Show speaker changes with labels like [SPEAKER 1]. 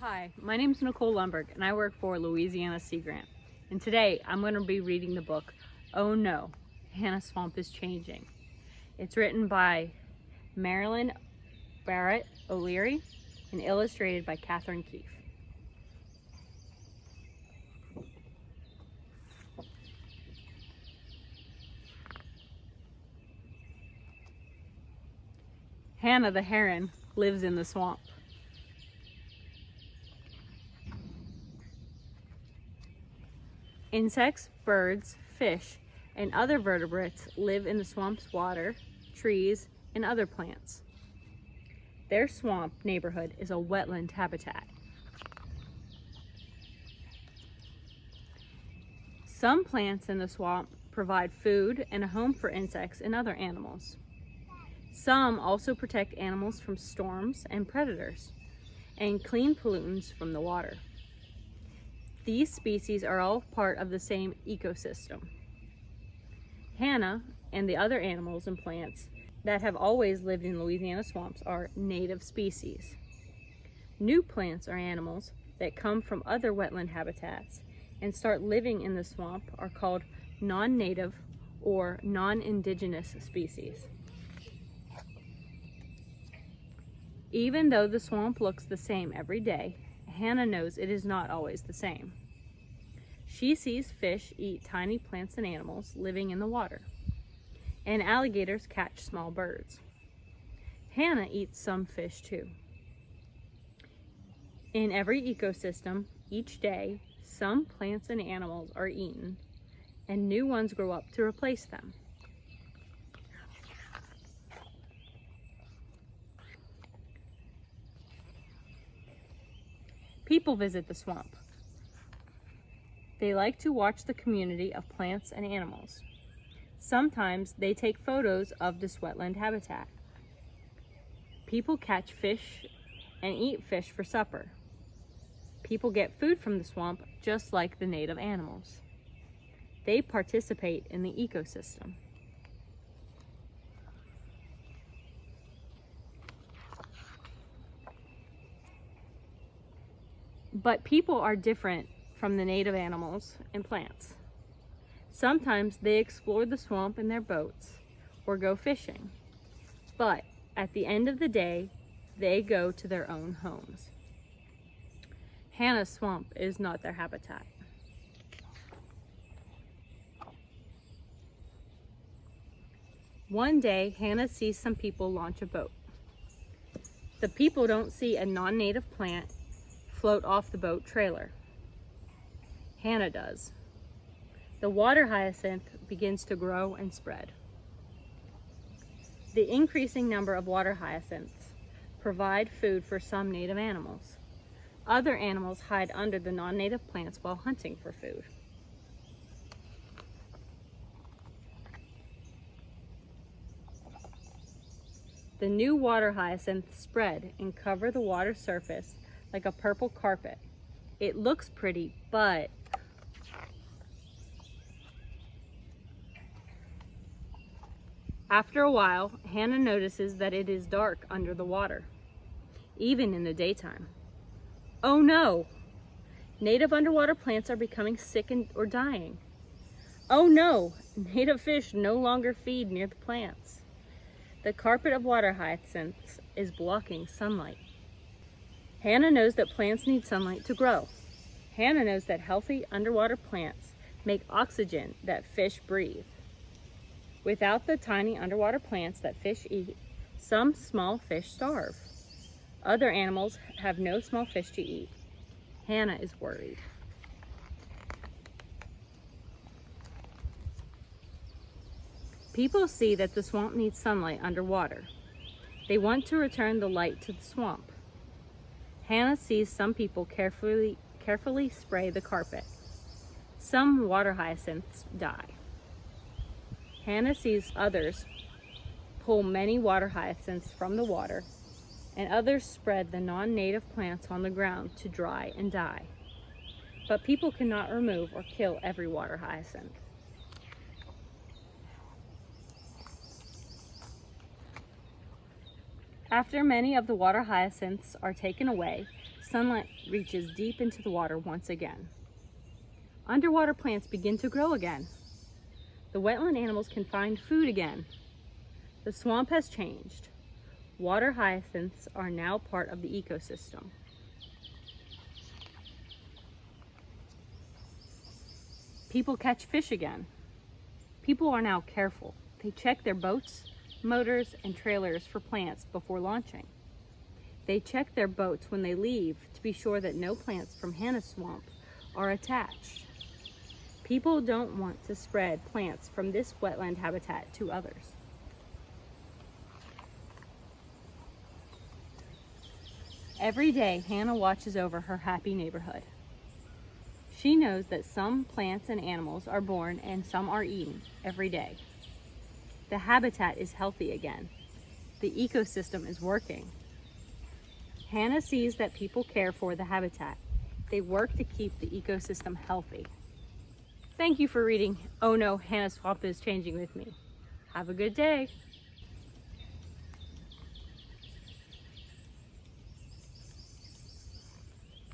[SPEAKER 1] Hi, my name is Nicole Lundberg and I work for Louisiana Sea Grant. And today I'm going to be reading the book, Oh No, Hannah's Swamp is Changing. It's written by Marilyn Barrett O'Leary and illustrated by Catherine Keefe. Hannah the heron lives in the swamp. Insects, birds, fish, and other vertebrates live in the swamp's water, trees, and other plants. Their swamp neighborhood is a wetland habitat. Some plants in the swamp provide food and a home for insects and other animals. Some also protect animals from storms and predators, and clean pollutants from the water. These species are all part of the same ecosystem. Hannah and the other animals and plants that have always lived in Louisiana swamps are native species. New plants or animals that come from other wetland habitats and start living in the swamp are called non-native or non-indigenous species. Even though the swamp looks the same every day, Hannah knows it is not always the same. She sees fish eat tiny plants and animals living in the water, and alligators catch small birds. Hannah eats some fish too. In every ecosystem, each day, some plants and animals are eaten, and new ones grow up to replace them. People visit the swamp. They like to watch the community of plants and animals. Sometimes they take photos of this wetland habitat. People catch fish and eat fish for supper. People get food from the swamp just like the native animals. They participate in the ecosystem. But people are different from the native animals and plants. Sometimes they explore the swamp in their boats or go fishing. But at the end of the day, they go to their own homes. Hannah's swamp is not their habitat. One day, Hannah sees some people launch a boat. The people don't see a non-native plant float off the boat trailer. Hannah does. The water hyacinth begins to grow and spread. The increasing number of water hyacinths provide food for some native animals. Other animals hide under the non-native plants while hunting for food. The new water hyacinths spread and cover the water surface like a purple carpet. It looks pretty, but after a while, Hannah notices that it is dark under the water, even in the daytime. Oh no! Native underwater plants are becoming sick or dying. Oh no! Native fish no longer feed near the plants. The carpet of water hyacinths is blocking sunlight. Hannah knows that plants need sunlight to grow. Hannah knows that healthy underwater plants make oxygen that fish breathe. Without the tiny underwater plants that fish eat, some small fish starve. Other animals have no small fish to eat. Hannah is worried. People see that the swamp needs sunlight underwater. They want to return the light to the swamp. Hannah sees some people carefully spray the carpet. Some water hyacinths die. Hannah sees others pull many water hyacinths from the water, and others spread the non-native plants on the ground to dry and die. But people cannot remove or kill every water hyacinth. After many of the water hyacinths are taken away, sunlight reaches deep into the water once again. Underwater plants begin to grow again. The wetland animals can find food again. The swamp has changed. Water hyacinths are now part of the ecosystem. People catch fish again. People are now careful. They check their boats, motors, and trailers for plants before launching. They check their boats when they leave to be sure that no plants from Hannah's Swamp are attached. People don't want to spread plants from this wetland habitat to others. Every day, Hannah watches over her happy neighborhood. She knows that some plants and animals are born and some are eaten every day. The habitat is healthy again. The ecosystem is working. Hannah sees that people care for the habitat. They work to keep the ecosystem healthy. Thank you for reading Oh No, Hannah's Swamp is Changing with me. Have a good day.